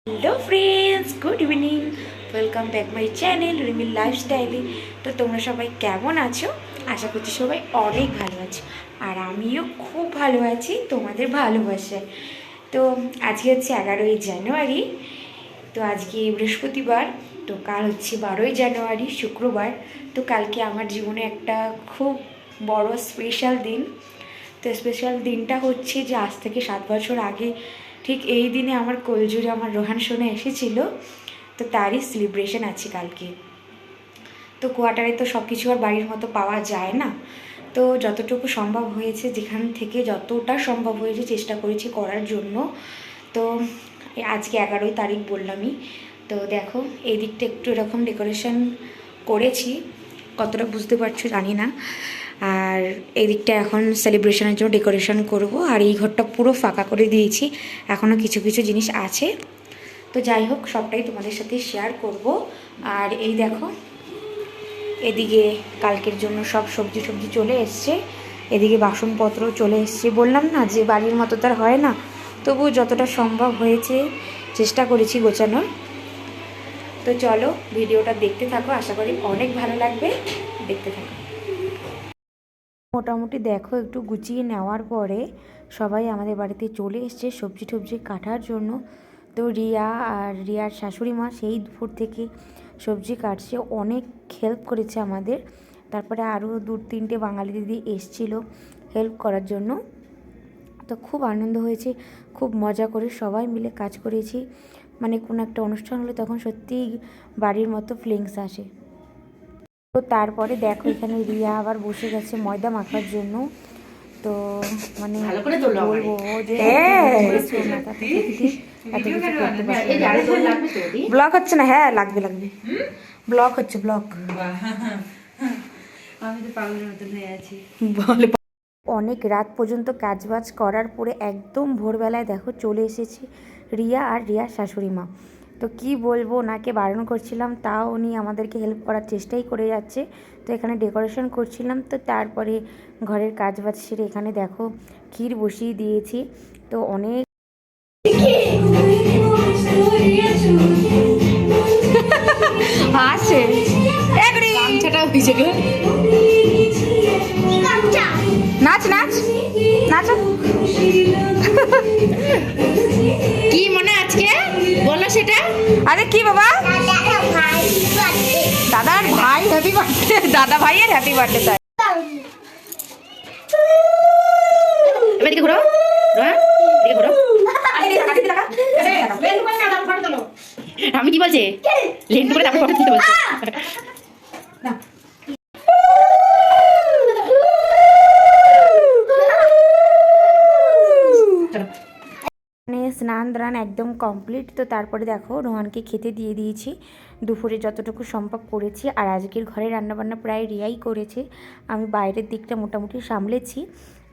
Hello friends, good evening. Welcome back my channel Rimil লাইফস্টাইলে। তো তোমরা সবাই কেমন আছো? আশা করছি সবাই অনেক ভালো আছো, আর আমিও খুব ভালো আছি তোমাদের ভালোবাসায়। তো আজকে হচ্ছে 11ই জানুয়ারি। তো আজকে বৃহস্পতিবার, তো কাল হচ্ছে 12ই জানুয়ারি শুক্রবার। তো কালকে আমার জীবনে একটা খুব বড় স্পেশাল দিন। তো স্পেশাল দিনটা হচ্ছে যে আজ থেকে 7 বছর আগে ঠিক এই দিনে আমার কোলজুড়ে আমার রোহান সোনা এসেছিল। তো তারই সেলিব্রেশন আছে কালকে। তো কোয়ার্টারে তো সব কিছু আর বাড়ির মতো পাওয়া যায় না, তো যতটুকু সম্ভব হয়েছে, যেখান থেকে যতটা সম্ভব হয়েছে চেষ্টা করেছি করার জন্য। তো আজকে 11ই তারিখ বললামই। তো দেখো এই দিকটা একটু এরকম ডেকোরেশন করেছি, কতটা বুঝতে পারছো জানি না। আর এই দিকটা এখন সেলিব্রেশনের জন্য ডেকোরেশন করব, আর এই ঘরটা পুরো ফাঁকা করে দিয়েছি, এখনও কিছু কিছু জিনিস আছে। তো যাই হোক, সবটাই তোমাদের সাথে শেয়ার করব। আর এই দেখো, এদিকে কালকের জন্য সব সবজি চলে এসছে, এদিকে বাসনপত্র চলে এসছে। বললাম না যে বাড়ির মতো তার হয় না, তবু যতটা সম্ভব হয়েছে চেষ্টা করেছি গোছানোর। তো চলো ভিডিওটা দেখতে থাকো, আশা করি অনেক ভালো লাগবে, দেখতে থাকো। মোটামুটি দেখো একটু গুছিয়ে নেওয়ার পরে সবাই আমাদের বাড়িতে চলে এসছে সবজি টবজি কাটার জন্য। তো রিয়া আর রিয়ার শাশুড়ি মা সেই দুপুর থেকে সবজি কাটছে, অনেক হেল্প করেছে আমাদের। তারপরে আরও 2-3টে বাঙালি দিদি এসছিল হেল্প করার জন্য। তো খুব আনন্দ হয়েছে, খুব মজা করে সবাই মিলে কাজ করেছি। মানে কোনো একটা অনুষ্ঠান হলে তখন সত্যিই বাড়ির মতো ফিলিংস আসে। তো তারপরে দেখো এখানে রিয়া আবার বসে গেছে ময়দা মাখার জন্য। তো মানে বলবো যে ব্লগ হচ্ছে না, হ্যাঁ লাগবে ব্লগ হচ্ছে, ব্লগ। আমি তো পাগলের মতন হয়ে আছি। অনেক রাত পর্যন্ত কাজবাজ করার পরে একদম ভোরবেলায় দেখো চলে এসেছি রিয়া আর রিয়ার শাশুড়ি মা। তো কি বলবো, ওনাকে বারণ করছিলাম তাও উনি আমাদেরকে হেল্প করার চেষ্টাই করে যাচ্ছে। তো এখানে ডেকোরেশন করছিলাম, তো তারপরে ঘরের কাজবাজ সেরে এখানে দেখো ক্ষীর বসিয়ে দিয়েছি। তো অনেক হাসে নাচ নাচ নাচ। কি মনে আজকে বলো সেটা? আরে কি বাবা, দাদার ভাই হ্যাপি বার্থডে, দাদা ভাইয়ের হ্যাপি বার্থডে। তাই এবার দিকে ঘুরো, দিকে ঘুরো। আমি কি বলছে লেন্টু করে তারপর ফটো তুলতে বলছে। স্নান দ্রান একদম কমপ্লিট। তো তারপরে দেখো রোহানকে খেতে দিয়ে দিয়েছি, দুপুরে যতটুকু সম্ভব করেছি। আর আজকের ঘরে রান্নাবান্না প্রায় রিয়াই করেছে, আমি বাইরের দিকটা মোটামুটি সামলেছি।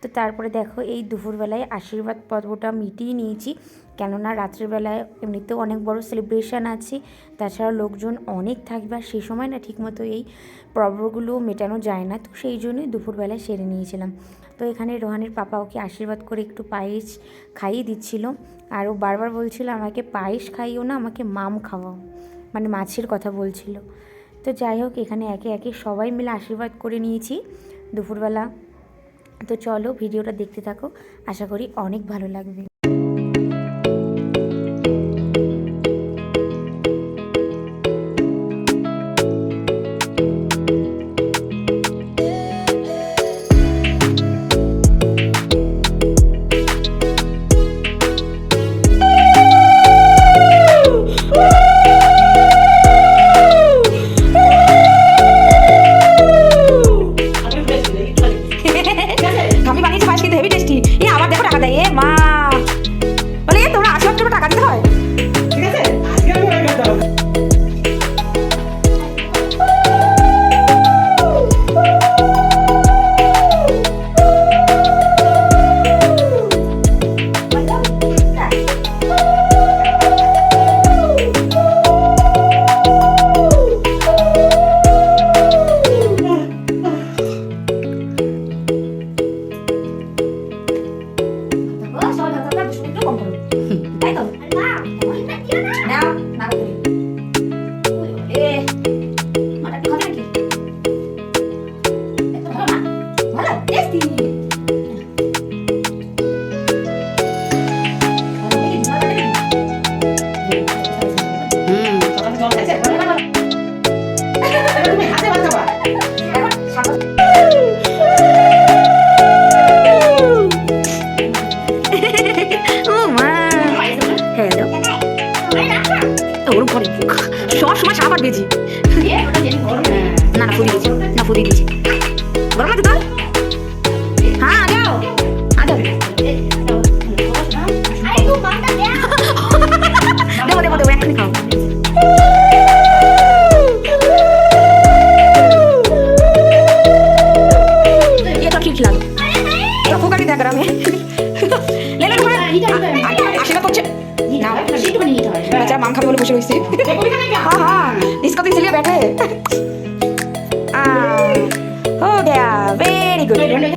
তো তারপরে দেখো এই দুপুরবেলায় আশীর্বাদ পর্বটা মিটিয়ে নিয়েছি, কেননা রাত্রিবেলায় এমনিতেও অনেক বড় সেলিব্রেশন আছে, তাছাড়া লোকজন অনেক থাকবে, আর সেই সময় না ঠিকমতো এই পর্বগুলো মেটানো যায় না। তো সেই জন্যই দুপুরবেলায় সেরে নিয়েছিলাম। তো এখানে রোহানের পাপা ওকে আশীর্বাদ করে একটু পায়েস খাইয়ে দিচ্ছিল, আর ও বারবার বলছিল আমাকে পায়েস খাইও না, আমাকে মাম খাওয়াও, মানে মাছের কথা বলছিল। তো যাই হোক, এখানে একে একে সবাই মিলে আশীর্বাদ করে নিয়েছি দুপুরবেলা। তো চলো ভিডিওটা দেখতে থাকো, আশা করি অনেক ভালো লাগবে। আমি বানিয়েছি পায়েস, কিন্তু হেভি টেস্টি। আবার দেখো টাকা দেয়, এ মা ওরকম করে সব সময় সাপ আর বেজি না না ফুদি দিয়েছি না ফুদি দিয়েছি গরম লাগছে তোর হ্যাঁ আ যাও দেবো দেবো দেবো এক্ষুনি খাও ये तो ठीक लगा तो फुका नहीं देगा मैं ले ले आशीर्वाद করছে না बच्चा माम खाবে বলে বসে রইছে हां हां इसको तो इसलिए बैठे हो गया वेरी गुड